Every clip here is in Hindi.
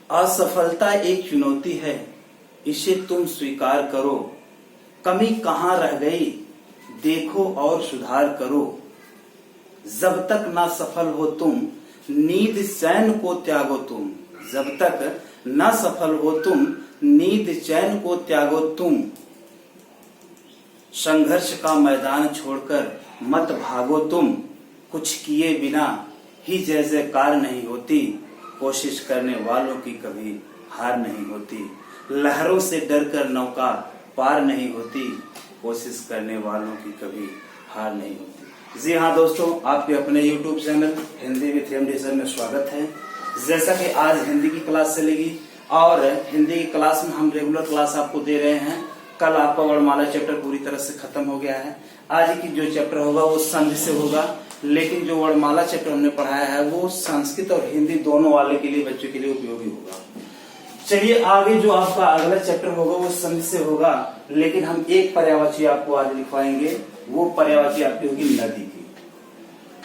असफलता एक चुनौती है, इसे तुम स्वीकार करो। कमी कहाँ रह गई देखो और सुधार करो। जब तक ना सफल हो तुम, नींद चैन को त्यागो तुम। जब तक ना सफल हो तुम, नींद चैन को त्यागो तुम। संघर्ष का मैदान छोड़कर मत भागो तुम। कुछ किए बिना ही जय जयकार नहीं होती। कोशिश करने वालों की कभी हार नहीं होती। लहरों से डरकर नौका पार नहीं होती। कोशिश करने वालों की कभी हार नहीं होती। जी हाँ दोस्तों, आपके अपने YouTube channel Hindi with MD sir में स्वागत है। जैसा कि आज हिंदी की क्लास चलेगी और हिंदी की क्लास में हम रेगुलर क्लास आपको दे रहे हैं। कल आपका वर्णमाला चैप्टर पूरी तरह से खत्म हो गया है। आज की जो चैप्टर होगा वो संधि से होगा, लेकिन जो वर्णमाला चैप्टर हमने पढ़ाया है वो संस्कृत और हिंदी दोनों वाले के लिए, बच्चों के लिए उपयोगी होगा। चलिए आगे जो आपका अगला चैप्टर होगा वो संधि से होगा, लेकिन हम एक पर्यायवाची आपको आज लिखवाएंगे। वो पर्यायवाची आपकी होगी नदी की।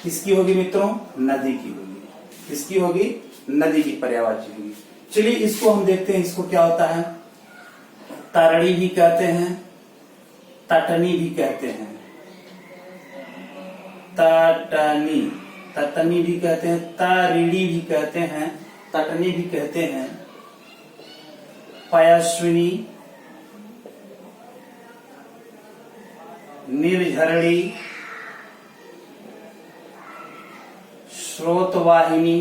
किसकी होगी मित्रों? नदी की होगी। किसकी होगी? नदी की पर्यायवाची होगी। चलिए इसको हम देखते हैं, इसको क्या होता है। तरणी भी कहते हैं, तटनी भी कहते हैं। तटनी, तटनी भी कहते हैं, तारिणी भी कहते हैं, तटनी भी कहते हैं। पयस्विनी, निर्झरणी, स्रोतवाहिनी,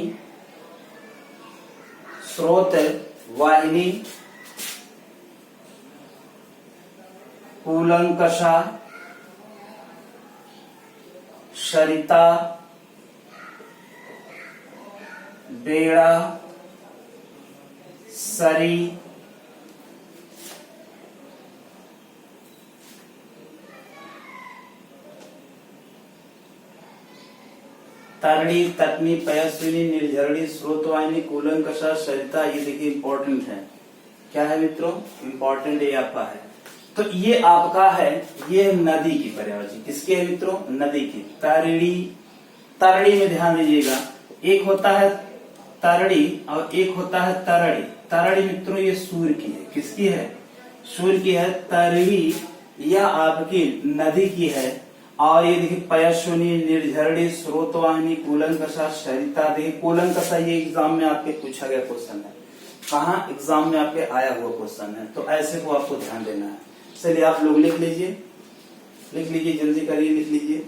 स्रोतवाहिनी, कूलंकषा, सरिता, बेड़ा, सरी, तरणी, तटनी, पयस्विनी, निर्झरणी, स्रोतवाहिनी, कूलंकषा, सरिता। ये देखिए इंपॉर्टेंट है। क्या है मित्रों? इंपॉर्टेंट ये आपका है। तो ये आपका है, ये नदी की पर्यायवाची। किसकी है मित्रों? नदी की। तरणी, तरणी में ध्यान दीजिएगा, एक होता है तरणी और एक होता है तरणी। तरणी मित्रों ये सूर्य की है। किसकी है? सूर्य की है। तरणी यह आपकी नदी की है। और ये देखिए पयस्विनी, निर्झरणी, स्रोतवाहिनी, कूलंकषा, सरिता। देखिए कूलंकषा ये एग्जाम में आपके पूछा गया क्वेश्चन है। कहाँ? एग्जाम में आपके आया हुआ क्वेश्चन है, तो ऐसे को आपको ध्यान देना है। चलिए आप लोग लिख लीजिए, लिख लीजिए, जल्दी करिए, लिख लीजिए।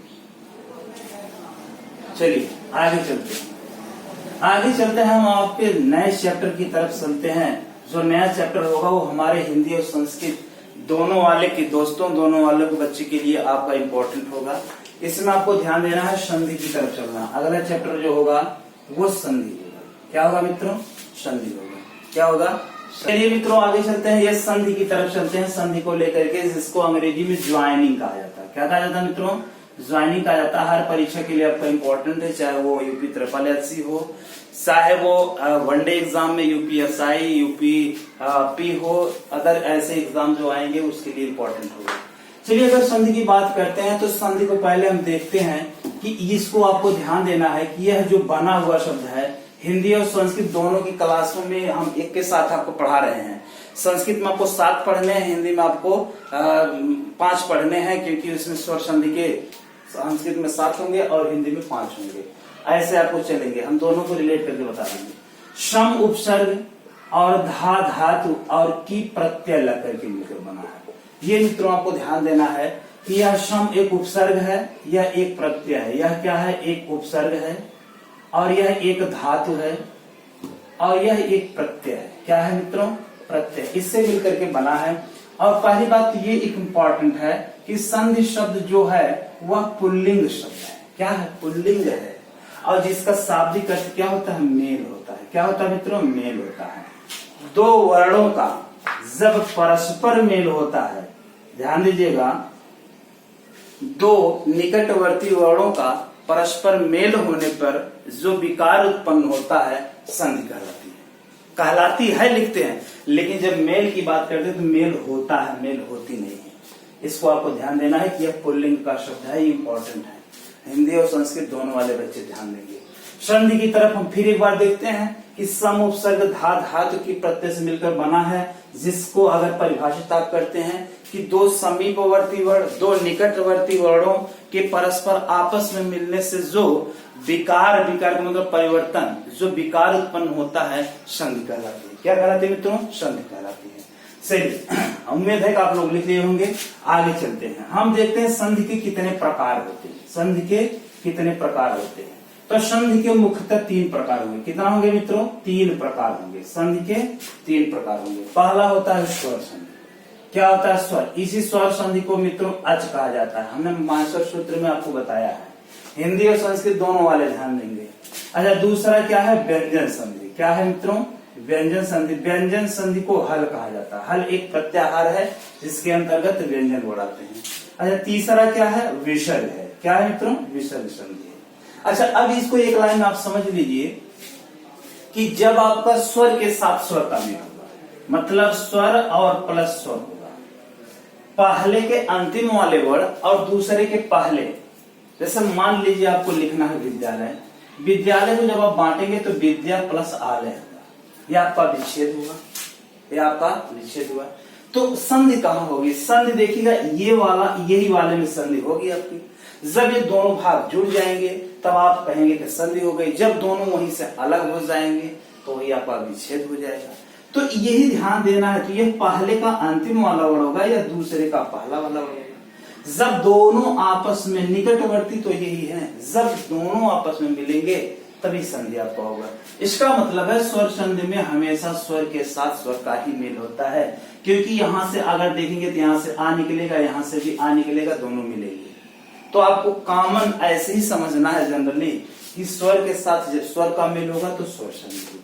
चलिए आगे चलते हैं। आगे चलते हैं, हम आपके नए चैप्टर की तरफ चलते हैं। जो नया चैप्टर होगा वो हमारे हिंदी और संस्कृत दोनों वाले के दोस्तों, दोनों वाले के बच्चे के लिए आपका इम्पोर्टेंट होगा। इसमें आपको ध्यान देना है, संधि की तरफ चलना। अगला चैप्टर जो होगा वो संधि होगा। क्या होगा मित्रों? संधि होगा। क्या होगा? चलिए मित्रों आगे चलते हैं, ये संधि की तरफ चलते हैं। संधि को लेकर के, जिसको अंग्रेजी में ज्वाइनिंग कहा जाता है। क्या कहा जाता है मित्रों? ज्वाइनिंग कहा जाता है। हर परीक्षा के लिए आपका इम्पोर्टेंट है, चाहे वो यूपी SSSC हो, चाहे वो वनडे एग्जाम में UPSI, UP हो, अदर ऐसे एग्जाम जो आएंगे उसके लिए इम्पोर्टेंट होगा। चलिए अगर संधि की बात करते हैं तो संधि को पहले हम देखते हैं कि इसको आपको ध्यान देना है कि यह जो बना हुआ शब्द है, हिंदी और संस्कृत दोनों की क्लासों में हम एक के साथ आपको पढ़ा रहे हैं। संस्कृत में आपको 7 पढ़ने हैं, हिंदी में आपको 5 पढ़ने हैं, क्योंकि उसमें स्वर संधि के संस्कृत में 7 होंगे और हिंदी में 5 होंगे। ऐसे आपको चलेंगे, हम दोनों को रिलेट करके बता देंगे। श्रम उपसर्ग और धा धातु और की प्रत्यय लग करके मिलकर बना है। ये मित्रों आपको ध्यान देना है कि यह श्रम एक उपसर्ग है, यह एक प्रत्यय है। यह क्या है? एक उपसर्ग है और यह एक धातु है और यह एक प्रत्यय है। क्या है मित्रों? प्रत्यय। इससे मिलकर के बना है। और पहली बात ये एक इम्पॉर्टेंट है कि संधि शब्द जो है वह पुल्लिंग शब्द है। क्या है? पुल्लिंग है। और जिसका शाब्दिक अर्थ क्या होता है? मेल होता है। क्या होता है मित्रों? मेल होता है। दो वर्णों का जब परस्पर मेल होता है, ध्यान दीजिएगा, दो निकटवर्ती वर्णों का परस्पर मेल होने पर जो विकार उत्पन्न होता है संधि कहलाती है, लिखते हैं, लेकिन जब मेल की बात करते हैं तो मेल होता है, मेल होती नहीं है। इसको आपको ध्यान देना है कि यह पुल्लिंग का शब्द है, इंपॉर्टेंट है। हिंदी और संस्कृत दोनों वाले बच्चे ध्यान देंगे। संधि की तरफ हम फिर एक बार देखते हैं कि सम उपसर्ग धा धातु की प्रत्यय से मिलकर बना है, जिसको अगर परिभाषित आप करते हैं कि दो समीपवर्ती वर्ण, दो निकटवर्ती वर्णों के परस्पर आपस में मिलने से जो विकार, विकार का मतलब परिवर्तन, जो विकार उत्पन्न होता है, संधि कहलाती है। क्या कहलाती है मित्रों? संधि कहलाती है। चलिए, उम्मीद है कि आप लोग लिख लिए होंगे। आगे चलते हैं, हम देखते हैं संधि के कितने प्रकार होते हैं। संधि के कितने प्रकार होते हैं? तो संधि के मुख्यतः 3 प्रकार होंगे। कितना होंगे मित्रों? 3 प्रकार होंगे। संधि के 3 प्रकार होंगे। पहला होता है स्वर संधि। क्या होता है? स्वर। इसी स्वर संधि को मित्रों अच कहा जाता है। हमने माहेश्वर सूत्र में आपको बताया है। हिंदी और संस्कृत दोनों वाले ध्यान देंगे। अच्छा, दूसरा क्या है? व्यंजन संधि। क्या है मित्रों? व्यंजन संधि। व्यंजन संधि को हल कहा जाता है। हल एक प्रत्याहार है जिसके अंतर्गत व्यंजन बढ़ाते हैं। अच्छा, तीसरा क्या है? विसर्ग है। क्या है मित्रों? विसर्ग संधि है। अच्छा, अब इसको एक लाइन में आप समझ लीजिए कि जब आपका स्वर के साथ स्वर का मेल होगा, मतलब स्वर और प्लस स्वर होगा, पहले के अंतिम वाले वर्ड और दूसरे के पहले, जैसे मान लीजिए आपको लिखना है विद्यालय। विद्यालय को जब आप बांटेंगे तो विद्या प्लस आलय होगा, यह आपका विच्छेद हुआ, यह आपका विच्छेद हुआ। तो संधि कहाँ होगी? संधि देखिएगा, ये वाला, यही वाले में संधि होगी आपकी। जब ये दोनों भाग जुड़ जाएंगे तब आप कहेंगे कि संधि हो गई। जब दोनों वहीं से अलग हो जाएंगे तो वही आपका विच्छेद हो जाएगा। तो यही ध्यान देना है। तो ये पहले का अंतिम वाला वर्ड होगा या दूसरे का पहला वाला वर्ड होगा। जब दोनों आपस में निकटवर्ती, तो यही है, जब दोनों आपस में मिलेंगे तभी संधि आपका होगा। इसका मतलब है स्वर संधि में हमेशा स्वर के साथ स्वर का ही मेल होता है, क्योंकि यहां से अगर देखेंगे तो यहां से आ निकलेगा, यहां से भी आ निकलेगा, दोनों मिलेंगे। तो आपको कॉमन ऐसे ही समझना है जनरली कि स्वर के साथ जब स्वर का मेल होगा तो स्वर संधि होगी।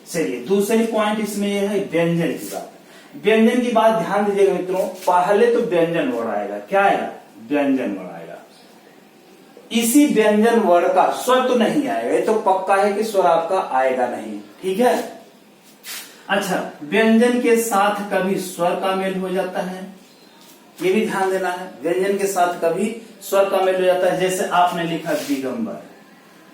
चलिए, दूसरी पॉइंट इसमें यह है व्यंजन की बात। व्यंजन की बात ध्यान दीजिएगा मित्रों। पहले तो व्यंजन वर्ड आएगा। क्या आएगा? व्यंजन वर्ड आएगा। इसी व्यंजन वर्ड का स्वर तो नहीं आएगा, ये तो पक्का है कि स्वर आपका आएगा नहीं। ठीक है। अच्छा, व्यंजन के साथ कभी स्वर का मेल हो जाता है, ये भी ध्यान देना है। व्यंजन के साथ कभी स्वर का मेल हो जाता है। जैसे आपने लिखा दिगंबर,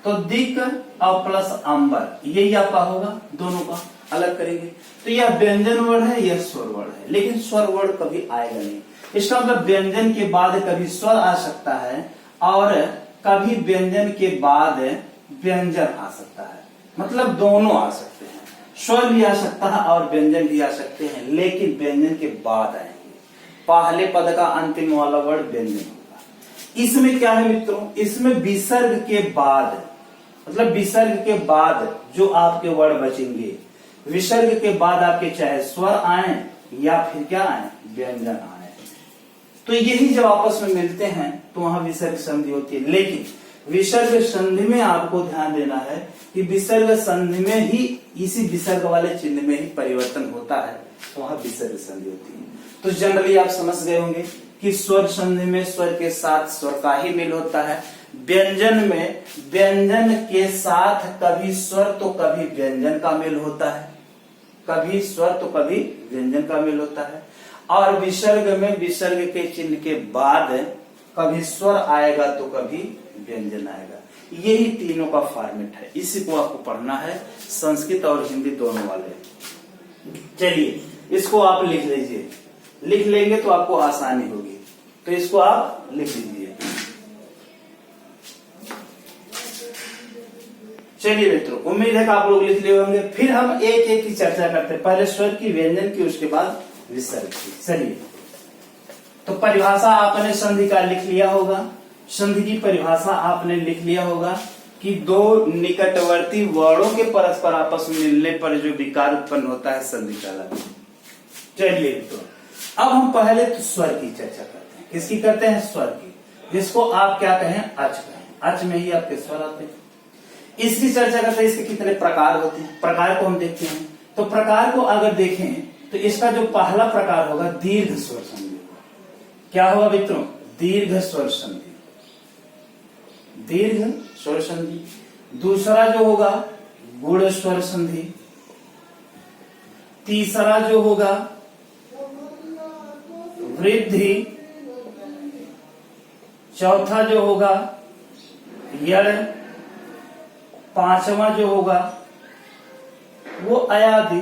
तो दिक और प्लस अंबर, यही आपका होगा। दोनों का अलग करेंगे तो यह व्यंजन वर्ड है, यह स्वर वर्ड है, लेकिन स्वर वर्ड कभी आएगा नहीं। इसका मतलब व्यंजन के बाद कभी स्वर आ सकता है और कभी व्यंजन के बाद व्यंजन आ सकता है, मतलब दोनों आ सकते हैं। स्वर भी आ सकता है और व्यंजन भी आ सकते हैं, लेकिन व्यंजन के बाद आएंगे। पहले पद का अंतिम वाला वर्ड व्यंजन होगा। इसमें क्या है मित्रों? इसमें विसर्ग के बाद, मतलब विसर्ग के बाद जो आपके वर्ड बचेंगे, विसर्ग के बाद आपके चाहे स्वर आए या फिर क्या आए? व्यंजन आए। तो यही जब आपस में मिलते हैं तो वहां विसर्ग संधि होती है। लेकिन विसर्ग संधि में आपको ध्यान देना है कि विसर्ग संधि में ही, इसी विसर्ग वाले चिन्ह में ही परिवर्तन होता है, तो वहां विसर्ग संधि होती है। तो जनरली आप समझ गए होंगे कि स्वर संधि में स्वर के साथ स्वर का ही मेल होता है। व्यंजन में व्यंजन के साथ कभी स्वर तो कभी व्यंजन का मेल होता है, कभी स्वर तो कभी व्यंजन का मेल होता है। और विसर्ग में विसर्ग के चिन्ह के बाद कभी स्वर आएगा तो कभी व्यंजन आएगा। यही तीनों का फॉर्मेट है। इसी को आपको पढ़ना है, संस्कृत और हिंदी दोनों वाले। चलिए, इसको आप लिख लीजिए। लिख लेंगे तो आपको आसानी होगी, तो इसको आप लिख लीजिए। चलिए मित्रों, उम्मीद है कि आप लोग लिख लिए होंगे। फिर हम एक एक की चर्चा करते हैं, पहले स्वर की, व्यंजन की, उसके बाद विसर्ग की। चलिए, तो परिभाषा आपने संधि का लिख लिया होगा। संधि की परिभाषा आपने लिख लिया होगा कि दो निकटवर्ती वर्णों के परस्पर आपस में मिलने पर जो विकार उत्पन्न होता है, संधि कहलाती है। चलिए तो अब हम पहले तो स्वर की चर्चा करते हैं। किसकी करते हैं? स्वर की, जिसको आप क्या कहें? अच कहें। अच में ही आपके स्वर आते हैं। इसकी चर्चा करते हैं। इसके कितने प्रकार होते हैं, प्रकार को हम देखते हैं। तो प्रकार को अगर देखें तो इसका जो पहला प्रकार होगा, दीर्घ स्वर संधि होगा। क्या होगा मित्रों? दीर्घ स्वर संधि, दीर्घ स्वर संधि। दूसरा जो होगा गुण स्वर संधि। तीसरा जो होगा वृद्धि। चौथा जो होगा यड़। पांचवा जो होगा वो अयादि।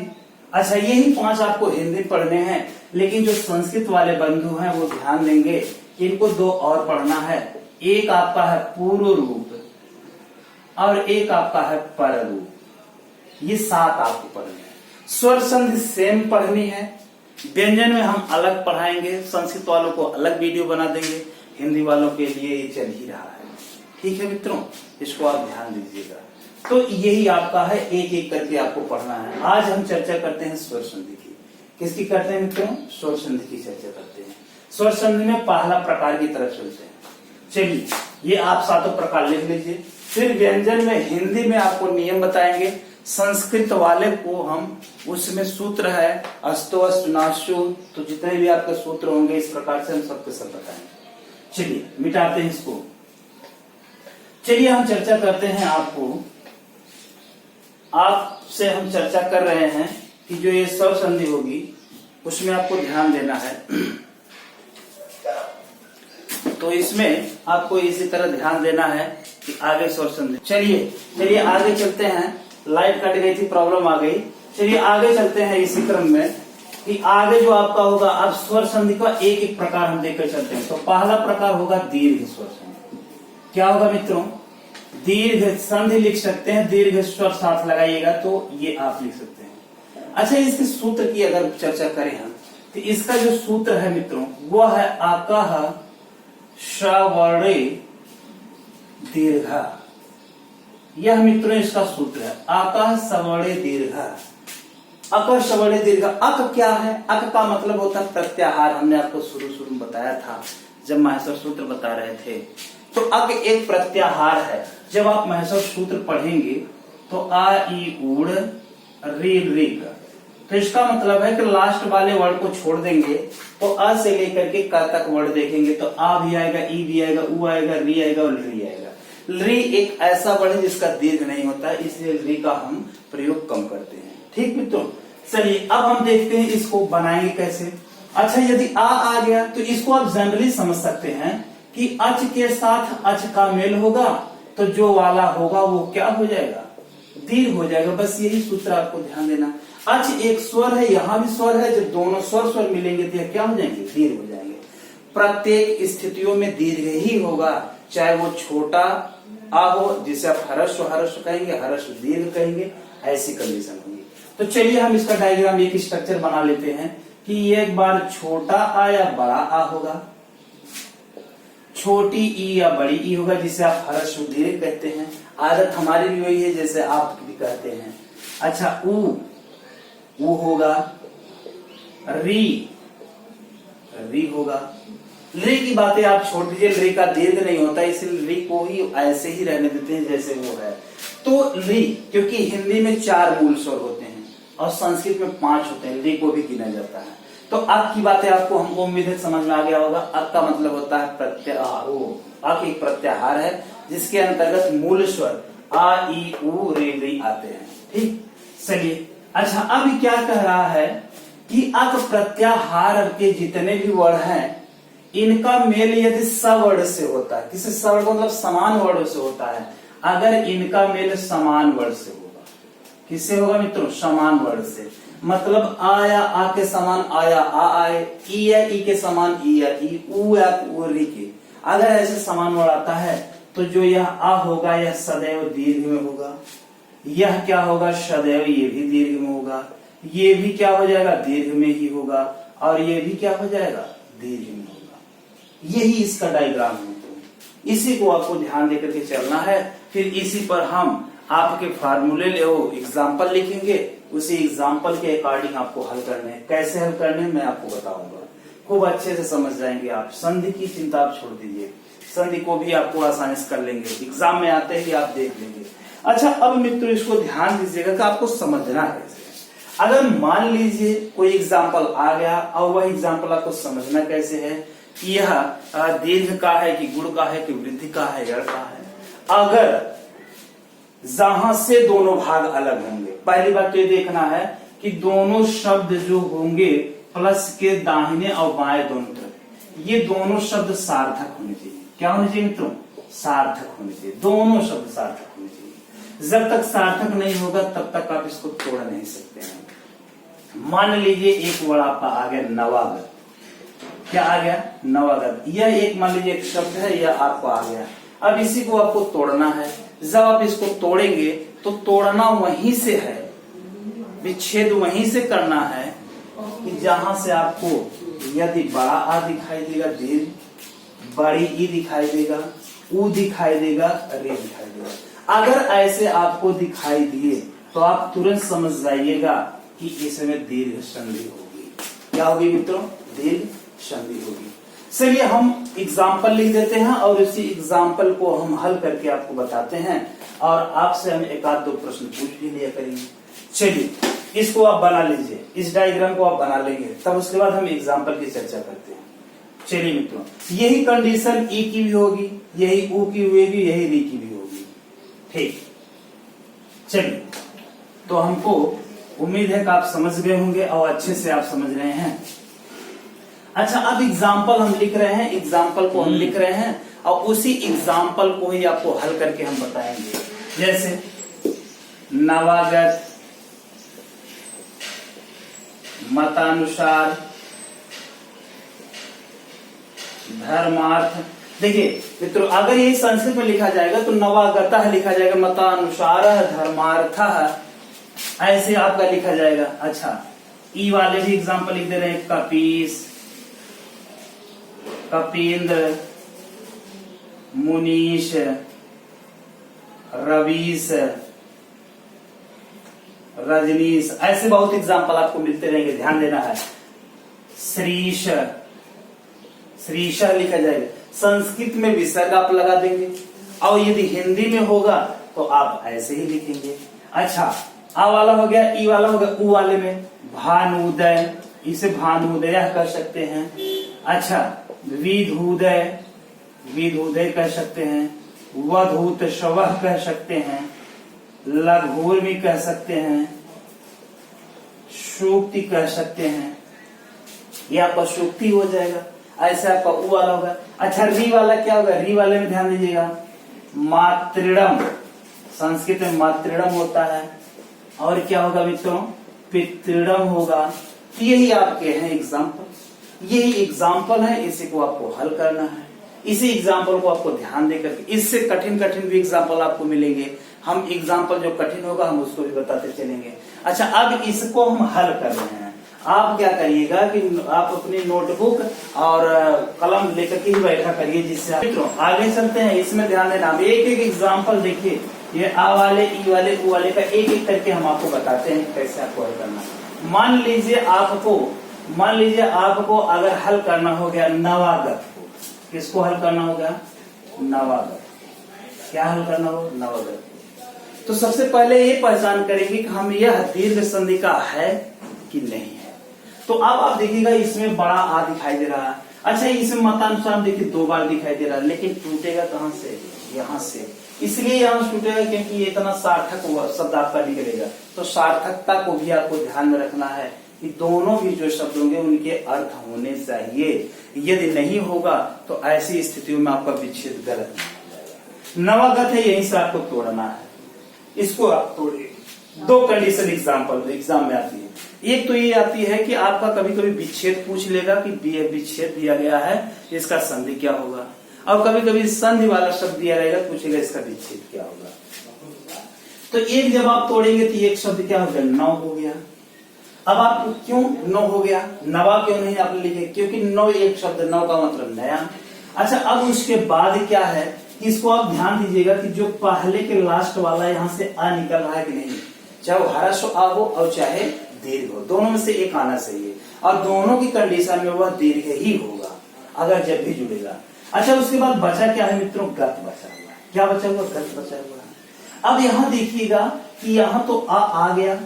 अच्छा, यही 5 आपको हिंदी पढ़ने हैं, लेकिन जो संस्कृत वाले बंधु हैं वो ध्यान देंगे कि इनको 2 और पढ़ना है। एक आपका है पूर्व रूप और एक आपका है पर रूप। ये 7 आपको पढ़ने हैं। स्वर संधि सेम पढ़नी है। व्यंजन में हम अलग पढ़ाएंगे, संस्कृत वालों को अलग वीडियो बना देंगे, हिंदी वालों के लिए ये चल ही रहा है। ठीक है मित्रों, इसको आप ध्यान दीजिएगा। तो यही आपका है, एक एक करके आपको पढ़ना है। आज हम चर्चा करते हैं स्वर संधि की। किसकी करते हैं मित्रों? स्वर संधि की चर्चा करते हैं। स्वर संधि में पहला प्रकार की तरफ चलते हैं। चलिए, ये आप 7 प्रकार लिख लीजिए। फिर व्यंजन में हिंदी में आपको नियम बताएंगे, संस्कृत वाले को हम उसमें सूत्र है अस्तो अस्तु नाशु, तो जितने भी आपके सूत्र होंगे इस प्रकार से हम सबके सब बताएंगे। चलिए मिटाते हैं इसको। चलिए हम चर्चा करते हैं। आपसे हम चर्चा कर रहे हैं कि जो ये स्वर संधि होगी उसमें आपको ध्यान देना है। तो इसमें आपको इसी तरह ध्यान देना है कि आगे स्वर संधि। चलिए आगे चलते हैं। लाइट कट गई थी, प्रॉब्लम आ गई। चलिए आगे चलते हैं इसी क्रम में कि आगे जो आपका होगा, अब स्वर संधि का एक एक प्रकार हम देखकर चलते हैं। तो पहला प्रकार होगा दीर्घ स्वर संधि। क्या होगा मित्रों? दीर्घ संधि लिख सकते हैं, दीर्घ स्वर साथ लगाइएगा तो ये आप लिख सकते हैं। अच्छा, इसके सूत्र की अगर चर्चा करें हम, तो इसका जो सूत्र है मित्रों वो है आकः श्रवणे दीर्घ। यह मित्रों इसका सूत्र है, आकः श्रवणे दीर्घ। अक श्रवणे दीर्घ। अक क्या है? अक का मतलब होता है प्रत्याहार। हमने आपको शुरू में बताया था जब माहेश्वर सूत्र बता रहे थे। तो अक एक प्रत्याहार है। जब आप माहेश्वर सूत्र पढ़ेंगे तो आ ई उड़ री री का, तो इसका मतलब है कि लास्ट वाले वर्ड को छोड़ देंगे तो अ से लेकर के क तक वर्ड देखेंगे तो आ भी आएगा, ई भी आएगा, उ आएगा, री आएगा और री आएगा। री एक ऐसा वर्ड है जिसका दीर्घ नहीं होता, इसलिए री का हम प्रयोग कम करते हैं। ठीक मित्रों, चलिए अब हम देखते हैं इसको बनाएंगे कैसे। अच्छा, यदि आ गया तो इसको आप जनरली समझ सकते हैं कि अच के साथ अच का मेल होगा तो जो वाला होगा वो क्या हो जाएगा? दीर्घ हो जाएगा। बस यही सूत्र आपको ध्यान देना। अच एक स्वर है, यहाँ भी स्वर है, जब दोनों स्वर मिलेंगे तो क्या हो जाएंगे? दीर्घ हो जाएंगे। प्रत्येक स्थितियों में दीर्घ ही होगा, चाहे वो छोटा आ हो जिसे आप हर्ष कहेंगे, हर्ष दीर्घ कहेंगे, ऐसी कंडीशन होगी। तो चलिए हम इसका डायग्राम एक स्ट्रक्चर बना लेते हैं कि ये एक बार छोटा आ या बड़ा आ होगा, छोटी ई या बड़ी ई होगा जिसे आप हर्ष दीर्घ कहते हैं। आदत हमारी भी वही है जैसे आप भी कहते हैं। अच्छा, ऊ होगा, री होगा। री की बातें आप छोड़ दीजिए, री का दीर्घ नहीं होता, इसलिए री को ही ऐसे ही रहने देते हैं जैसे वो है। तो री, क्योंकि हिंदी में 4 मूल स्वर होते हैं और संस्कृत में 5 होते हैं, री को भी गिना जाता है। तो अक की बातें आपको हमको उम्मीद है समझ में आ गया होगा। अक का मतलब होता है प्रत्याहार। अक एक प्रत्याहार है जिसके अंतर्गत मूल स्वर आ ई उ रे री आते हैं। ठीक, चलिए। अच्छा, अब क्या कह रहा है कि अक प्रत्याहार के जितने भी वर्ण हैं इनका मेल यदि सवर्ण से होता है, किसी सवर्ण मतलब समान वर्ण से होता है, अगर इनका मेल समान वर्ण से होगा, किससे होगा मित्रों? समान वर्ण से। मतलब आ या आ के समान आया आ आए, ई या ई के समान ई या ई, उ या उ री के, अगर ऐसे समान वर्ण आता है तो जो यह आ होगा यह सदैव दीर्घ में होगा, यह क्या होगा? सदैव ये भी दीर्घ में होगा, ये भी क्या हो जाएगा? दीर्घ में ही होगा, और ये भी क्या हो जाएगा? दीर्घ में होगा। यही इसका डायग्राम है। इसी को आपको ध्यान देकर के चलना है। फिर इसी पर हम आपके फार्मूले एग्जाम्पल लिखेंगे, उसी एग्जाम्पल के अकॉर्डिंग आपको हल करने हैं। कैसे हल करने हैं मैं आपको बताऊंगा, खूब अच्छे से समझ जाएंगे आप। संधि की चिंता आप छोड़ दीजिए, संधि को भी आपको आसानी से कर लेंगे, एग्जाम में आते ही आप देख लेंगे। अच्छा, अब मित्रों इसको ध्यान दीजिएगा कि आपको समझना कैसे। अगर मान लीजिए कोई एग्जाम्पल आ गया और वह एग्जाम्पल आपको समझना कैसे है कि यह दीर्घ का है कि गुण का है कि वृद्धि का है, जड़ का है। अगर जहां से दोनों भाग अलग होंगे, पहली बात तो ये देखना है कि दोनों शब्द जो होंगे प्लस के दाहिने और बाएं दोनों तरफ, ये दोनों शब्द सार्थक होने चाहिए। क्या होने चाहिए मित्रों? सार्थक होने चाहिए। दोनों शब्द सार्थक होने चाहिए। जब तक सार्थक नहीं होगा तब तक आप इसको तोड़ नहीं सकते हैं। मान लीजिए एक वर्ड आपका आ गया नवागत। क्या आ गया? नवागत। यह एक मान लीजिए एक शब्द है, यह आपको आ गया। अब इसी को आपको तोड़ना है। जब आप इसको तोड़ेंगे तो तोड़ना वहीं से है, विच्छेद वहीं से करना है कि जहां से आपको यदि बड़ा आ दिखाई देगा, दीर्घ, बड़ी ई दिखाई देगा, ऊ दिखाई देगा, रे दिखाई देगा। अगर ऐसे आपको दिखाई दिए तो आप तुरंत समझ जाइएगा कि इसमें दीर्घ संधि होगी। क्या होगी मित्रों? दीर्घ संधि होगी। चलिए हम एग्जाम्पल लिख देते हैं और इसी एग्जाम्पल को हम हल करके आपको बताते हैं और आपसे हम एक आध दो प्रश्न पूछ भी लिया करेंगे। चलिए इसको आप बना लीजिए, इस डायग्राम को आप बना लेंगे, तब उसके बाद हम एग्जाम्पल की चर्चा करते हैं। चलिए मित्रों, यही कंडीशन ई की भी होगी, यही ऊ की भी होगी, यही री की भी होगी। ठीक, चलिए तो हमको उम्मीद है कि आप समझ गए होंगे और अच्छे से आप समझ रहे हैं। अच्छा, अब एग्जाम्पल हम लिख रहे हैं, एग्जाम्पल को हम लिख रहे हैं और उसी एग्जाम्पल को ही आपको हल करके हम बताएंगे। जैसे नवागत, मतानुसार, धर्मार्थ। देखिए मित्रों, अगर ये संस्कृत में लिखा जाएगा तो नवागतः लिखा जाएगा, मतानुसार, धर्मार्थः, ऐसे आपका लिखा जाएगा। अच्छा, ई वाले भी एग्जाम्पल लिख दे रहे हैं, कपीस, कपींद्र, मुनीश, रवीश, रजनीश, ऐसे बहुत एग्जाम्पल आपको मिलते रहेंगे, ध्यान देना है। श्रीश, श्रीश लिखा जाएगा। संस्कृत में विसर्ग आप लगा देंगे और यदि हिंदी में होगा तो आप ऐसे ही लिखेंगे। अच्छा, आ वाला हो गया, ई वाला हो गया। ऊ वाले में भानुदय, इसे भानुदय कर सकते हैं। अच्छा, विधुदय, विधुदय कह सकते हैं। वधूत शवः कह सकते हैं। लघुर भी कह सकते हैं। सूक्ति कह सकते हैं। ये आपका सूक्ति हो जाएगा। ऐसे आपका ऊ वाला होगा। अच्छा, री वाला क्या होगा? री वाले में ध्यान दीजिएगा, मातृडम, संस्कृत में मातृडम होता है। और क्या होगा मित्रों? पितृडम होगा। तो यही आपके हैं एग्जाम्पल, यही एग्जाम्पल है, इसी को आपको हल करना है। इसी एग्जाम्पल को आपको ध्यान देकर, इससे कठिन कठिन भी एग्जाम्पल आपको मिलेंगे। हम एग्जाम्पल जो कठिन होगा हम उसको भी बताते चलेंगे। अच्छा, अब इसको हम हल कर रहे हैं। आप क्या करिएगा कि आप अपनी नोटबुक और कलम लेकर के ही बैठा करिए, जिससे मित्रों आगे चलते हैं। इसमें ध्यान देना, एक एक एग्जाम्पल देखिए, ये आ वाले, ई वाले, ऊ वाले का एक एक करके हम आपको बताते हैं कैसे आपको हल करना। मान लीजिए आपको अगर हल करना हो गया नवागत को, किसको हल करना होगा? नवागत। क्या हल करना हो? नवागत। तो सबसे पहले ये पहचान करेंगे कि हम यह दीर्घ संधि का है कि नहीं है। तो अब आप देखिएगा, इसमें बड़ा आ दिखाई दे रहा है। अच्छा, इसमें मतानुसार देखिए 2 बार दिखाई दे रहा है, लेकिन टूटेगा कहां से? यहाँ से। इसलिए यहाँ टूटेगा क्योंकि ये इतना सार्थक शब्द आपका निकलेगा। तो सार्थकता को भी आपको ध्यान में रखना है कि दोनों भी जो शब्द होंगे उनके अर्थ होने चाहिए। यदि नहीं होगा तो ऐसी स्थितियों में आपका विच्छेद गलत नहीं हो जाएगा। नवागत है, यहीं से आपको तोड़ना है, इसको आप तोड़िए। 2 कंडीशन एग्जाम में आती है। एक तो ये आती है कि आपका कभी कभी विच्छेद पूछ लेगा कि विच्छेद दिया गया है, इसका संधि क्या होगा। और कभी कभी संधि वाला शब्द दिया रहेगा, पूछेगा इसका विच्छेद क्या होगा। तो एक जब आप तोड़ेंगे तो एक शब्द क्या हो गया? नौ हो गया। अब आप क्यों नौ हो गया, नवा क्यों नहीं आपने लिखे? क्योंकि नौ एक शब्द, नौ का मतलब नया। अच्छा, अब उसके बाद क्या है, इसको आप ध्यान दीजिएगा कि जो पहले के लास्ट वाला यहाँ से आ निकल रहा है कि नहीं, चाहे वो हर्ष आ हो और चाहे दीर्घ हो, दोनों में से एक आना चाहिए। और दोनों की कंडीशन में वह दीर्घ ही होगा अगर जब भी जुड़ेगा। अच्छा, उसके बाद बचा क्या है मित्रों? गत बचा हुआ है। क्या बचा हुआ? गत बचा हुआ है। अब यहाँ देखिएगा कि यहाँ तो आ गया,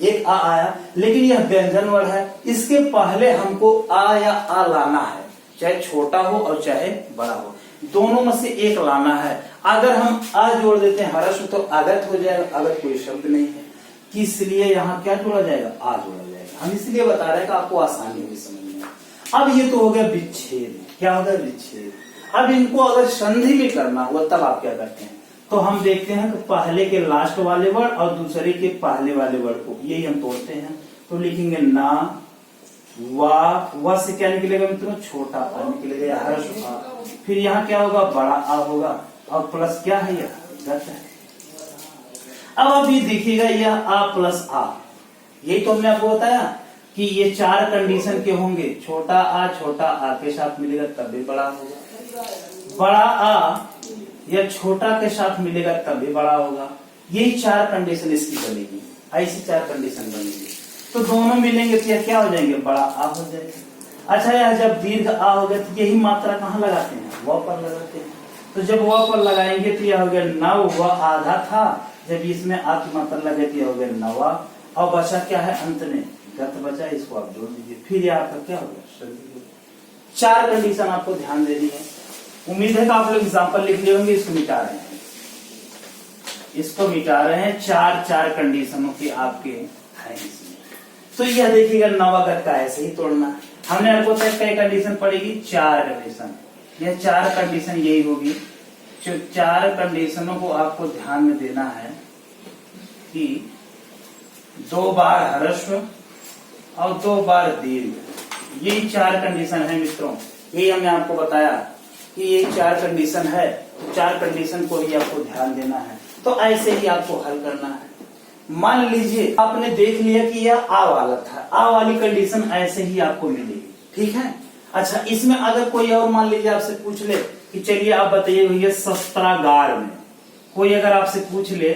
एक आ आया, लेकिन यह व्यंजन वर्ण है। इसके पहले हमको आ या आ लाना है, चाहे छोटा हो और चाहे बड़ा हो, दोनों में से एक लाना है। अगर हम आ जोड़ देते हैं हर्ष तो अगत हो जाएगा, अगर कोई शब्द नहीं है, इसलिए यहाँ क्या जोड़ा जाएगा? आ जोड़ा जाएगा। हम इसलिए बता रहे हैं कि आपको आसानी होगी समझने में। अब ये तो हो गया विच्छेद। क्या हो गया? विच्छेद। अब इनको अगर संधि में करना हुआ तब आप क्या करते हैं? तो हम देखते हैं कि पहले के लास्ट वाले वर्ड और दूसरे के पहले वाले वर्ड को यही हम तोड़ते हैं। तो लिखेंगे ना, वा से क्या निकलेगा मित्रों? छोटा आ निकलेगा या हर्ष आ। फिर यहाँ क्या होगा? बड़ा आ होगा और प्लस क्या है? यह गत है। अब आप ये देखिएगा, यह आ प्लस आ, यही तो हमने आपको बताया कि ये 4 कंडीशन के होंगे। छोटा आ के साथ मिलेगा तभी बड़ा होगा, बड़ा आ या छोटा के साथ मिलेगा तभी बड़ा होगा। यही 4 कंडीशन इसकी बनेगी, ऐसी 4 कंडीशन बनेगी। तो दोनों मिलेंगे तो यह क्या हो जाएंगे? बड़ा आ हो जाएगा। अच्छा, यह जब दीर्घ आ हो गया तो यही मात्रा कहाँ लगाते हैं? व पर लगाते हैं। तो जब व पर लगाएंगे तो यह हो गया नव, व आधा था, जब इसमें आ की मात्रा लगे तो यह हो गया नवा, और बचा क्या है? अंत में गत बचा, इसको आप जोड़ दीजिए, फिर यह आपका क्या होगा? 4 कंडीशन आपको ध्यान देनी है। उम्मीद है कि आप लोग एग्जाम्पल लिख लिए होंगे। इसको मिटा रहे हैं, इसको मिटा रहे हैं। 4 कंडीशनों के आपके हैं इसमें। तो यह देखिएगा नवागत का ऐसे ही तोड़ना। हमने आपको कई कंडीशन पड़ेगी? 4 कंडीशन। यह 4 कंडीशन यही होगी। जो 4 कंडीशनों को आपको ध्यान में देना है कि 2 बार ह्रस्व और 2 बार दीर्घ, यही 4 कंडीशन है मित्रों। यही हमने आपको बताया कि ये 4 कंडीशन है। 4 कंडीशन को ही आपको ध्यान देना है। तो ऐसे ही आपको हल करना है। मान लीजिए आपने देख लिया कि यह आ वाला था, आ वाली कंडीशन ऐसे ही आपको मिलेगी, ठीक है। अच्छा, इसमें अगर कोई और मान लीजिए आपसे पूछ ले कि चलिए आप बताइए भैया शस्त्रागार में, कोई अगर आपसे पूछ ले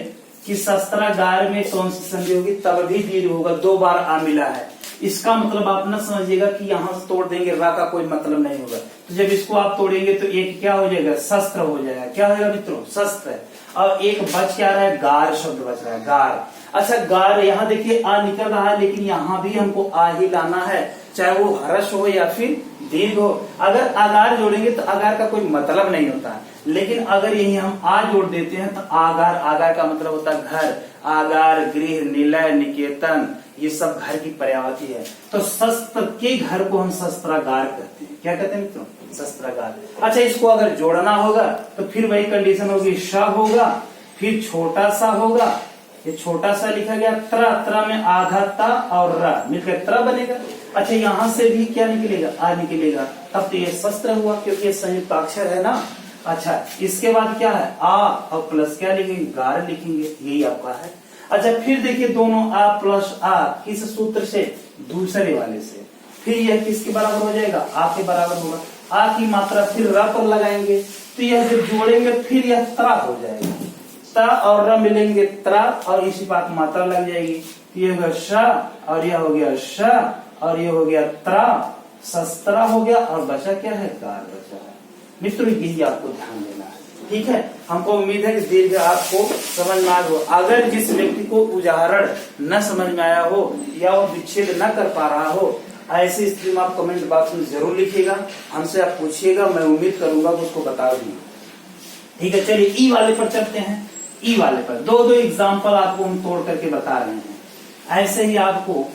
कि शस्त्रागार में कौन सी संधि होगी, तब भी दीर्घ होगा, 2 बार आ मिला है। इसका मतलब आप न समझिएगा कि यहां से तोड़ देंगे रा का कोई मतलब नहीं होगा। तो जब इसको आप तोड़ेंगे तो एक क्या हो जाएगा? शस्त्र हो जाएगा। क्या हो जाएगा मित्रों? शस्त्र। और एक बच क्या रहा है? गार शब्द बच रहा है, गार। अच्छा, गार यहाँ देखिए आ निकल रहा है, लेकिन यहाँ भी हमको आ ही लाना है, चाहे वो ह्रस्व हो या फिर दीर्घ हो। अगर आगार जोड़ेंगे तो आगार का कोई मतलब नहीं होता, लेकिन अगर यही हम आ जोड़ देते हैं तो आगार, आगार का मतलब होता है घर। आगार, गृह, निलय, निकेतन, ये सब घर की पर्यायवाची है। तो शस्त्र के घर को हम शस्त्रागार कहते हैं। क्या कहते हैं मित्रों? शस्त्रागार। अच्छा, इसको अगर जोड़ना होगा तो फिर वही कंडीशन होगी, श होगा, फिर छोटा सा होगा, ये छोटा सा लिखा गया, त्र में आधा ता और र मिलकर त्र बनेगा। अच्छा, यहाँ से भी क्या निकलेगा? आ निकलेगा। तब तो ये शस्त्र हुआ, क्योंकि ये संयुक्त अक्षर है ना। अच्छा, इसके बाद क्या है? आ और प्लस क्या लिखेंगे? गार लिखेंगे, यही आपका है। अच्छा, फिर देखिए दोनों आ प्लस आ किस सूत्र से? दूसरे वाले से। फिर यह किसके बराबर हो जाएगा? आ के बराबर होगा। आ की मात्रा फिर र पर लगाएंगे तो यह जब जोड़ेंगे फिर यह त्र हो जाएगा। त्र और र मिलेंगे त्र, और इसी बात मात्रा लग जाएगी। ये हो गया श और यह हो गया श और ये हो गया त्र, शस्त्र हो गया, और बचा क्या है? गार बचा है। मित्रों, यही आपको ध्यान देना है, ठीक है। हमको उम्मीद है कि दीर्घ आपको समझ में आया हो। अगर जिस व्यक्ति को उदाहरण न समझ में आया हो या वो विच्छेद न कर पा रहा हो, ऐसी स्थिति में आप कमेंट बॉक्स में जरूर लिखिएगा, हमसे आप पूछिएगा, मैं उम्मीद करूंगा कि उसको बता दूंगा, ठीक है। चलिए ई वाले पर चलते हैं। ई वाले पर दो एग्जाम्पल आपको हम तोड़ करके बता रहे हैं। ऐसे ही आपको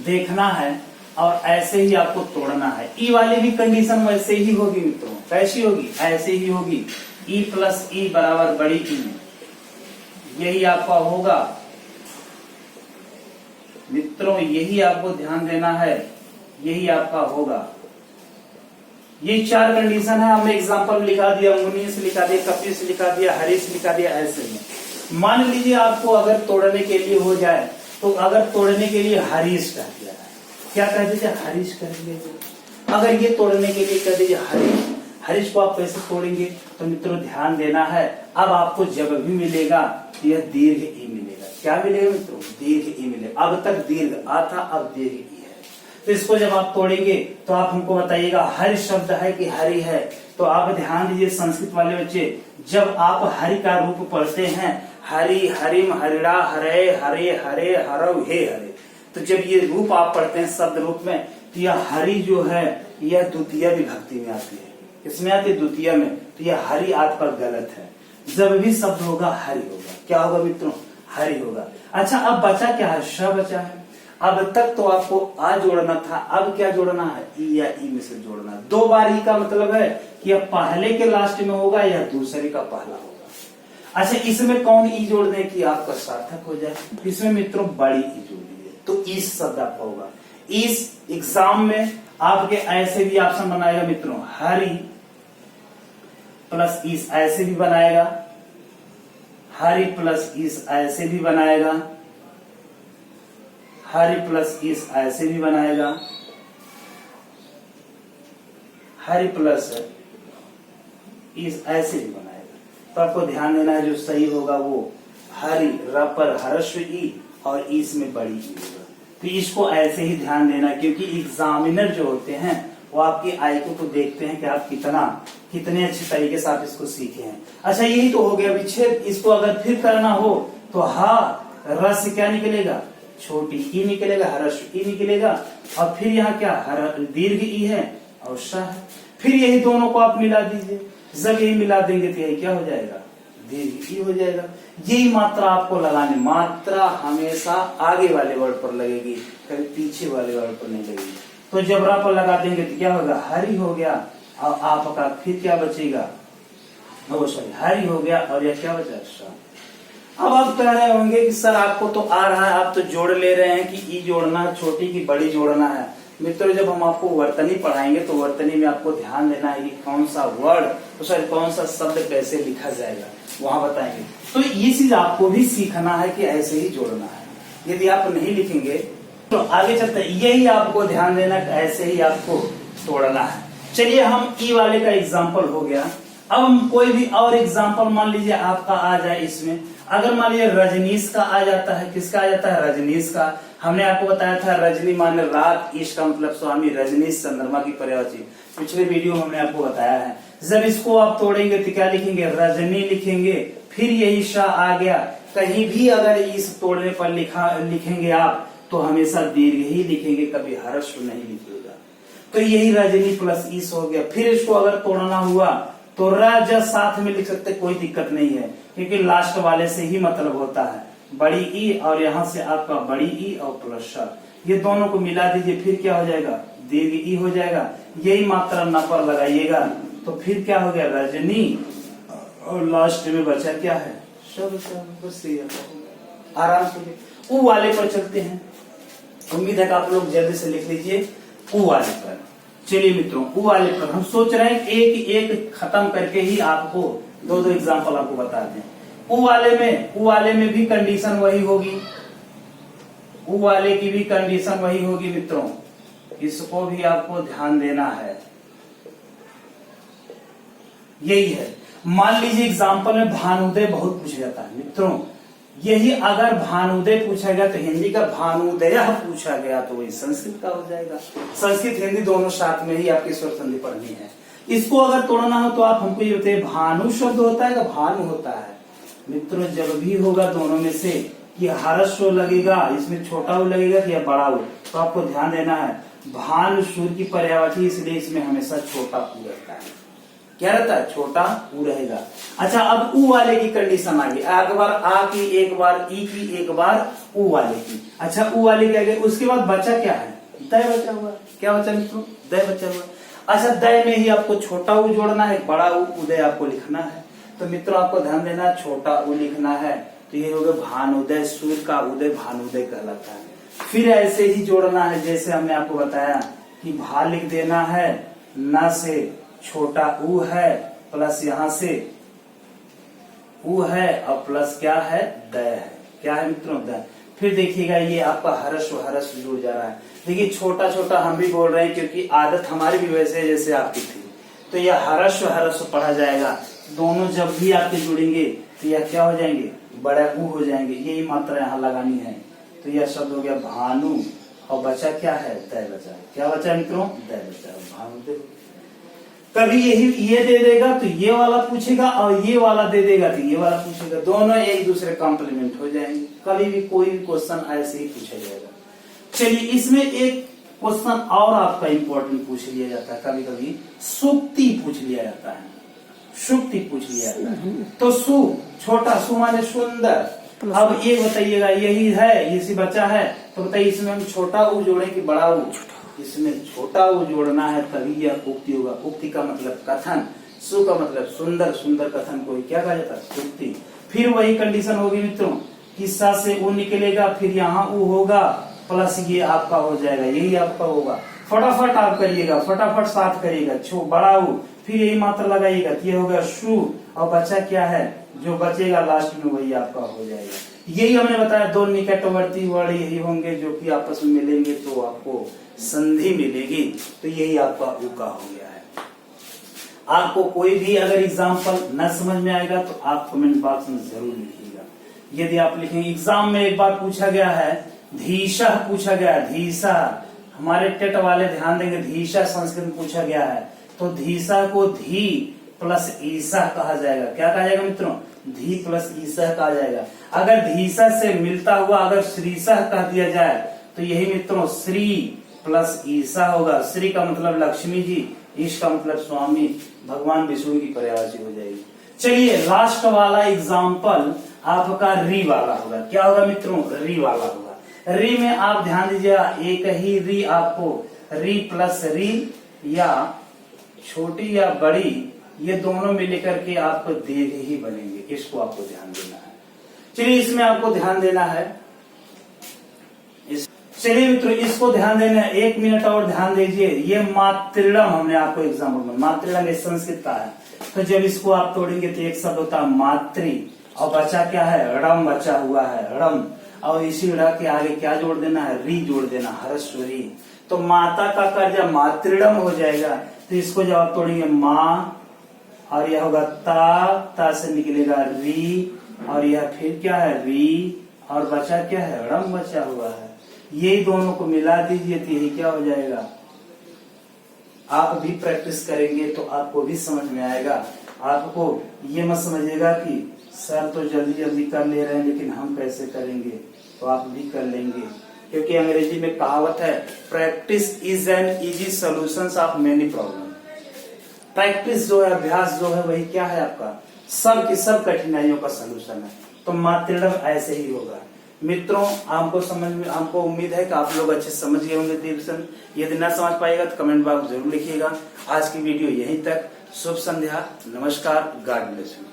देखना है और ऐसे ही आपको तोड़ना है। ई वाली भी कंडीशन वैसे ही होगी मित्रों। कैसी होगी? ऐसे ही होगी। ई प्लस ई बराबर बड़ी ई, यही आपका होगा मित्रों, यही आपको ध्यान देना है, यही आपका होगा। ये 4 कंडीशन है। हमने एग्जाम्पल लिखा दिया, मुनीस लिखा दिया, कपिस लिखा दिया, हरीश लिखा दिया। ऐसे ही मान लीजिए आपको अगर तोड़ने के लिए हो जाए तो अगर तोड़ने के लिए हरीश कह दिया, क्या कह दीजिए? हरीश कह दीजिए। अगर ये तोड़ने के लिए कह दीजिए हरीश, हरीश को आप कैसे तोड़ेंगे? तो मित्रों ध्यान देना है, अब आपको जब भी मिलेगा यह दीर्घ ई मिलेगा। क्या मिलेगा मित्रों? दीर्घ ई मिलेगा। अब तक दीर्घ आ था, अब दीर्घ ई है। तो इसको जब आप तोड़ेंगे तो आप हमको बताइएगा हरि शब्द है कि हरि है। तो आप ध्यान दीजिए संस्कृत वाले बच्चे, जब आप हरि का रूप पढ़ते हैं, हरि, हरिम, हरिड़ा, हरे, हरे, हरे, हरव, हे हरे, तो जब ये रूप आप पढ़ते हैं शब्द रूप में, तो यह हरि जो है यह द्वितीय विभक्ति में आती है। इसमें आती है द्वितीय में, तो यह हरि आप पर गलत है। जब भी शब्द होगा हरि होगा। क्या होगा मित्रों? हरि होगा। अच्छा, अब बचा क्या है? श बचा है। अब तक तो आपको आ जोड़ना था, अब क्या जोड़ना है? ई या ई में से जोड़ना। 2 बार ई का मतलब है कि यह पहले के लास्ट में होगा या दूसरे का पहला होगा। अच्छा, इसमें कौन ई जोड़ दें कि आपका सार्थक हो जाए? इसमें मित्रों बड़ी ई जोड़ दीजिए तो ईस शब्द आपका होगा। इस एग्जाम में आपके ऐसे भी ऑप्शन बनाएगा मित्रों, हरी प्लस ईस ऐसे भी बनाएगा, हरी प्लस ईस ऐसे भी बनाएगा, हरी प्लस ईस ऐसे भी बनाएगा, हरी प्लस ईस ऐसे भी बनाएगा। तो आपको ध्यान देना है, जो सही होगा वो हरी र पर हर्षव ई और ईस में बड़ी ई होगा। तो इसको ऐसे ही ध्यान देना, क्योंकि एग्जामिनर जो होते हैं वो आपकी आईक्यू को देखते हैं कि आप कितने अच्छे तरीके से आप इसको सीखे हैं। अच्छा, यही तो हो गया विच्छेद। इसको अगर फिर करना हो तो हा र से क्या निकलेगा? छोटी ई निकलेगा, हर्षव ई निकलेगा, और फिर यहाँ क्या दीर्घ ई है और श है। फिर यही दोनों को आप मिला दीजिए, जब यही मिला देंगे तो यही क्या हो जाएगा? दीर्घ ई हो जाएगा। यही मात्रा आपको लगानी, मात्रा हमेशा आगे वाले वर्ड पर लगेगी, कभी पीछे वाले वर्ड पर नहीं लगेगी। तो जबरा पर लगा देंगे तो क्या होगा? हरी हो गया, और आपका फिर क्या बचेगा? सॉरी, हरी हो गया, और यह क्या बचा? श। अब आप कह रहे होंगे कि सर आपको तो आ रहा है, आप तो जोड़ ले रहे हैं कि ई जोड़ना है, छोटी की बड़ी जोड़ना है। मित्रों, जब हम आपको वर्तनी पढ़ाएंगे तो वर्तनी में आपको ध्यान देना है कि कौन सा वर्ड, सॉरी कौन सा शब्द कैसे लिखा जाएगा, वहां बताएंगे। तो ये चीज आपको भी सीखना है कि ऐसे ही जोड़ना है। यदि आप नहीं लिखेंगे तो आगे चलते, यही आपको ध्यान देना कि ऐसे ही आपको तोड़ना है। चलिए, हम ई वाले का एग्जाम्पल हो गया। अब हम कोई भी और एग्जाम्पल मान लीजिए आपका आ जाए इसमें। अगर मान लीजिए रजनीश का आ जाता है, किसका आ जाता है? रजनीश का। हमने आपको बताया था रजनी माने रात, ईश का मतलब स्वामी, रजनीश चंद्रमा की पर्यायवाची। पिछले वीडियो में हमने आपको बताया है। जब इसको आप तोड़ेंगे तो क्या लिखेंगे? रजनी लिखेंगे, फिर यही शाह आ गया। कहीं भी अगर इस तोड़ने पर लिखेंगे आप तो हमेशा दीर्घ ही लिखेंगे, कभी हर्ष नहीं लिखिएगा। तो यही रजनी प्लस ईस हो गया। फिर इसको अगर तोड़ना हुआ तो रज साथ में लिख सकते, कोई दिक्कत नहीं है, क्योंकि लास्ट वाले से ही मतलब होता है। बड़ी ई और यहाँ से आपका बड़ी ई और प्लस श, ये दोनों को मिला दीजिए, फिर क्या हो जाएगा? दीर्घ ई हो जाएगा। यही मात्रा न पर लगाइएगा तो फिर क्या हो गया? रजनी, और लास्ट में बचा क्या है? बस आराम से ऊ वाले पर चलते हैं। उम्मीद है कि आप लोग जल्दी से लिख लीजिए ऊ वाले पर। चलिए मित्रों, ऊ वाले पर हम सोच रहे हैं एक एक खत्म करके ही आपको दो एग्जाम्पल आपको बता दें। ऊ वाले में भी कंडीशन वही होगी, ऊ वाले की भी कंडीशन वही होगी मित्रों, इसको भी आपको ध्यान देना है। यही है, मान लीजिए एग्जाम्पल में भानुदय बहुत पूछा जाता है मित्रों। यही अगर भानुदय पूछा गया तो हिंदी का भानुदय पूछा गया तो वही संस्कृत का हो जाएगा। संस्कृत हिंदी दोनों साथ में ही आपकी स्वर संधि पढ़नी है। इसको अगर तोड़ना हो तो आप हमको ये बताइए, भानु शब्द होता है या भानु होता है? मित्रों, जब भी होगा दोनों में से कि हर्ष लगेगा, इसमें छोटा ऊ लगेगा या बड़ा ऊ, तो आपको ध्यान देना है भानु सूर्य की पर्यायवाची, इसलिए इसमें हमेशा छोटा ऊ रहता है। क्या रहता है? छोटा ऊ रहेगा। अच्छा, अब ऊ वाले की कंडीशन आ गई, एक बार आ की, एक बार ई की, एक बार ऊ वाले की। अच्छा, ऊ वाले की आ गई, उसके बाद बचा क्या है? दय बचा हुआ। क्या बचा मित्रों? दय बचा हुआ। अच्छा, दय में ही आपको छोटा ऊ जोड़ना है, बड़ा ऊ उदय आपको लिखना है। तो मित्रों आपको ध्यान देना, छोटा ऊ लिखना है तो ये होगा भानुदय, सूर्य का उदय भानुदय कहलाता है। फिर ऐसे ही जोड़ना है जैसे हमने आपको बताया कि भा लिख देना है, न से छोटा ऊ है, प्लस यहाँ से ऊ है और प्लस क्या है? दय है। क्या है मित्रों? दय। फिर देखिएगा ये आपका हर्ष जुड़ जा रहा है। देखिए छोटा छोटा हम भी बोल रहे हैं क्योंकि आदत हमारी भी वैसे है जैसे आपकी थी। तो यह हर्ष पढ़ा जाएगा। दोनों जब भी आपके जुड़ेंगे तो यह क्या हो जाएंगे? बड़ा ऊ हो जाएंगे। यही मात्रा यहाँ लगानी है। तो यह शब्द हो गया भानु और बचा क्या है? दय बचा। क्या बचा मित्रों? दय बचा। भानु। कभी यही ये दे देगा तो ये वाला पूछेगा और ये वाला दे देगा तो ये वाला पूछेगा, दोनों एक दूसरे कॉम्प्लीमेंट हो जाएंगे। कभी भी कोई भी क्वेश्चन ऐसे ही पूछा जाएगा। चलिए इसमें एक क्वेश्चन और आपका इंपॉर्टेंट पूछ लिया जाता है, कभी कभी सूक्ति पूछ लिया जाता है। सूक्ति पूछ लिया जाता है तो सु छोटा सु माने सुंदर। अब ये बताइएगा यही है, इसी बच्चा है तो बताइए इसमें हम छोटा ऊ जोड़े कि बड़ा ऊ? इसमें छोटा ऊ जोड़ना है तभी यह उक्ति होगा। उक्ति का मतलब कथन, सु का मतलब सुंदर, सुंदर कथन को क्या कहा जाता है? सूक्ति। फिर वही कंडीशन होगी मित्रों कि सा से ऊ निकलेगा, फिर यहाँ ऊ होगा प्लस ये आपका हो जाएगा, यही आपका होगा। फटाफट आप करिएगा, फटाफट साथ करिएगा, छो बड़ा ऊ, फिर यही मात्रा लगाइएगा, ये होगा शु, और बचा क्या है, जो बचेगा लास्ट में वही आपका हो जाएगा। यही हमने बताया, दो निकटवर्ती वर्ण यही होंगे जो कि आपस में मिलेंगे तो आपको संधि मिलेगी, तो यही आपका ऊ का हो गया है। आपको कोई भी अगर एग्जाम्पल न समझ में आएगा तो आप कमेंट बॉक्स में जरूर लिखिएगा। यदि आप लिखेंगे, एग्जाम में एक बार पूछा गया है, धीशा पूछा गया, धीशा, हमारे टेट वाले ध्यान देंगे, धीशा संस्कृत में पूछा गया है, तो धीशा को धी प्लस ईसा कहा जाएगा। क्या कहा जाएगा मित्रों, धी प्लस ईसा कहा जाएगा। अगर धीशा से मिलता हुआ अगर श्रीसा कह दिया जाए तो यही मित्रों श्री प्लस ईसा होगा। श्री का मतलब लक्ष्मी जी, ईश का मतलब स्वामी भगवान विष्णु की पर्यायवाची हो जाएगी। चलिए लास्ट वाला एग्जाम्पल आपका री वाला होगा। क्या होगा मित्रों, री वाला होगा। री में आप ध्यान दीजिएगा, एक ही री आपको, री प्लस री या छोटी या बड़ी, ये दोनों मिलकर के आपको दीर्घ ही बनेंगे, इसको आपको ध्यान देना है। चलिए इसमें आपको ध्यान देना है, चलिए मित्रों इसको ध्यान देना है, 1 मिनट और ध्यान दीजिए। ये मातृडम हमने आपको एग्जाम्पल में, मातृडम संस्कृत का है, तो जब इसको आप तोड़ेंगे तो एक शब्द होता है मातृ, और बचा क्या है, रम बचा हुआ है, रम, और इसी ड़ के आगे क्या जोड़ देना है, री जोड़ देना, हरस्वरी, तो माता का कर्जा मातृडम हो जाएगा। तो इसको जब आप तोड़ेंगे माँ, और यह होगा ता से निकलेगा री, और यह फिर क्या है री, और बचा क्या है, रम बचा हुआ है। यही दोनों को मिला दीजिए तो यही क्या हो जाएगा। आप भी प्रैक्टिस करेंगे तो आपको भी समझ में आएगा। आपको ये मत समझिएगा कि सर तो जल्दी जल्दी कर ले रहे हैं लेकिन हम कैसे करेंगे, तो आप भी कर लेंगे, क्योंकि अंग्रेजी में कहावत है, practice is an easy solution of many problem. Practice जो है, अभ्यास जो है, वही क्या है आपका सब की सब कठिनाइयों का सलूशन है। तो मातृडम ऐसे ही होगा मित्रों। आपको समझ में, आपको उम्मीद है कि आप लोग अच्छे समझ गए होंगे डिवीजन। यदि ना समझ पाएगा तो कमेंट बॉक्स जरूर लिखिएगा। आज की वीडियो यहीं तक। शुभ संध्या, नमस्कार, गॉड ब्लेस यू।